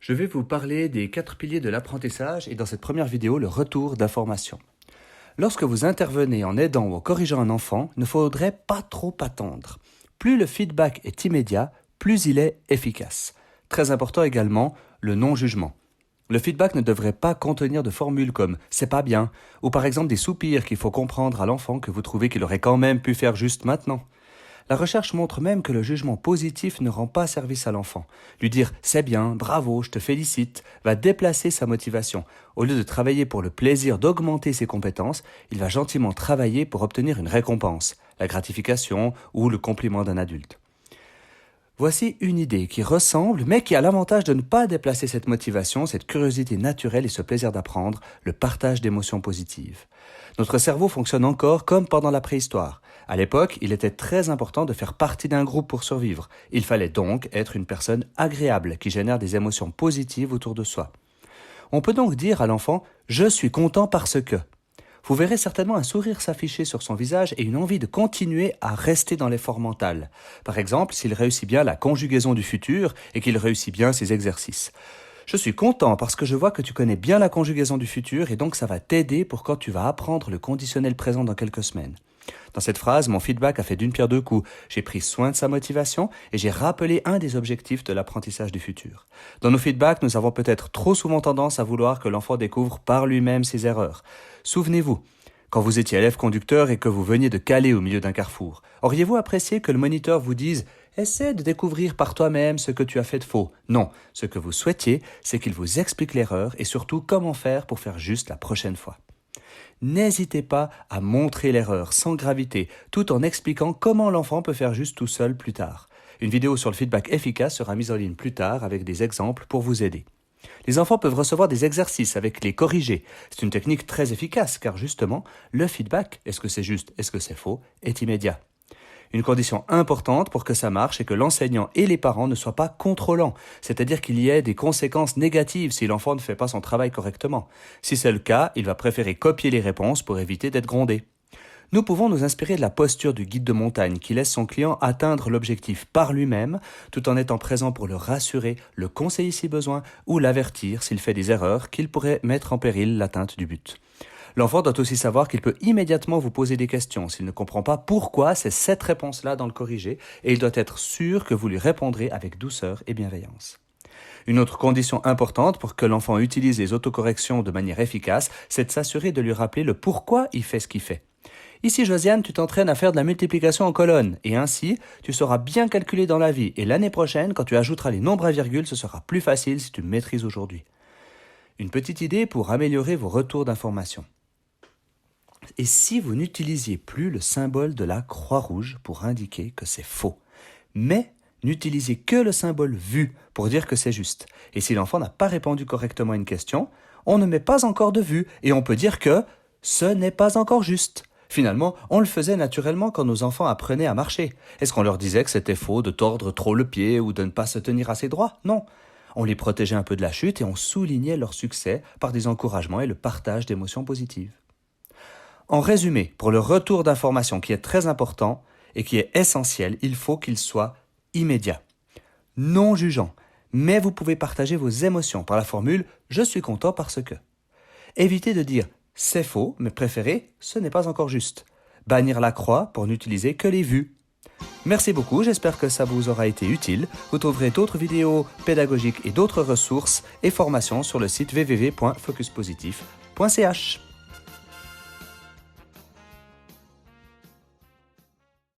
Je vais vous parler des 4 piliers de l'apprentissage et dans cette première vidéo, le retour d'information. Lorsque vous intervenez en aidant ou en corrigeant un enfant, il ne faudrait pas trop attendre. Plus le feedback est immédiat, plus il est efficace. Très important également, le non-jugement. Le feedback ne devrait pas contenir de formules comme « c'est pas bien » ou par exemple des soupirs qu'il faut comprendre à l'enfant que vous trouvez qu'il aurait quand même pu faire juste maintenant. La recherche montre même que le jugement positif ne rend pas service à l'enfant. Lui dire « c'est bien, bravo, je te félicite » va déplacer sa motivation. Au lieu de travailler pour le plaisir d'augmenter ses compétences, il va gentiment travailler pour obtenir une récompense, la gratification ou le compliment d'un adulte. Voici une idée qui ressemble, mais qui a l'avantage de ne pas déplacer cette motivation, cette curiosité naturelle et ce plaisir d'apprendre, le partage d'émotions positives. Notre cerveau fonctionne encore comme pendant la préhistoire. À l'époque, il était très important de faire partie d'un groupe pour survivre. Il fallait donc être une personne agréable qui génère des émotions positives autour de soi. On peut donc dire à l'enfant « je suis content parce que ». Vous verrez certainement un sourire s'afficher sur son visage et une envie de continuer à rester dans l'effort mental. Par exemple, s'il réussit bien la conjugaison du futur et qu'il réussit bien ses exercices. Je suis content parce que je vois que tu connais bien la conjugaison du futur et donc ça va t'aider pour quand tu vas apprendre le conditionnel présent dans quelques semaines. Dans cette phrase, mon feedback a fait d'une pierre deux coups. J'ai pris soin de sa motivation et j'ai rappelé un des objectifs de l'apprentissage du futur. Dans nos feedbacks, nous avons peut-être trop souvent tendance à vouloir que l'enfant découvre par lui-même ses erreurs. Souvenez-vous, quand vous étiez élève conducteur et que vous veniez de caler au milieu d'un carrefour, auriez-vous apprécié que le moniteur vous dise « Essaie de découvrir par toi-même ce que tu as fait de faux ». Non, ce que vous souhaitiez, c'est qu'il vous explique l'erreur et surtout comment faire pour faire juste la prochaine fois. N'hésitez pas à montrer l'erreur sans gravité, tout en expliquant comment l'enfant peut faire juste tout seul plus tard. Une vidéo sur le feedback efficace sera mise en ligne plus tard avec des exemples pour vous aider. Les enfants peuvent recevoir des exercices avec les corrigés. C'est une technique très efficace car justement, le feedback, est-ce que c'est juste, est-ce que c'est faux, est immédiat. Une condition importante pour que ça marche est que l'enseignant et les parents ne soient pas contrôlants, c'est-à-dire qu'il y ait des conséquences négatives si l'enfant ne fait pas son travail correctement. Si c'est le cas, il va préférer copier les réponses pour éviter d'être grondé. Nous pouvons nous inspirer de la posture du guide de montagne qui laisse son client atteindre l'objectif par lui-même, tout en étant présent pour le rassurer, le conseiller si besoin ou l'avertir s'il fait des erreurs qu'il pourrait mettre en péril l'atteinte du but. L'enfant doit aussi savoir qu'il peut immédiatement vous poser des questions s'il ne comprend pas pourquoi c'est cette réponse-là dans le corrigé et il doit être sûr que vous lui répondrez avec douceur et bienveillance. Une autre condition importante pour que l'enfant utilise les autocorrections de manière efficace, c'est de s'assurer de lui rappeler le pourquoi il fait ce qu'il fait. Ici, Josiane, tu t'entraînes à faire de la multiplication en colonnes et ainsi, tu sauras bien calculer dans la vie et l'année prochaine, quand tu ajouteras les nombres à virgule, ce sera plus facile si tu le maîtrises aujourd'hui. Une petite idée pour améliorer vos retours d'information. Et si vous n'utilisiez plus le symbole de la croix rouge pour indiquer que c'est faux, mais n'utilisez que le symbole vu pour dire que c'est juste. Et si l'enfant n'a pas répondu correctement à une question, on ne met pas encore de vu et on peut dire que ce n'est pas encore juste. Finalement, on le faisait naturellement quand nos enfants apprenaient à marcher. Est-ce qu'on leur disait que c'était faux de tordre trop le pied ou de ne pas se tenir assez droit? Non. On les protégeait un peu de la chute et on soulignait leur succès par des encouragements et le partage d'émotions positives. En résumé, pour le retour d'information qui est très important et qui est essentiel, il faut qu'il soit immédiat, non jugeant, mais vous pouvez partager vos émotions par la formule « je suis content parce que ». Évitez de dire « c'est faux », mais préférez « ce n'est pas encore juste ». Bannir la croix pour n'utiliser que les vues. Merci beaucoup, j'espère que ça vous aura été utile. Vous trouverez d'autres vidéos pédagogiques et d'autres ressources et formations sur le site www.focuspositif.ch.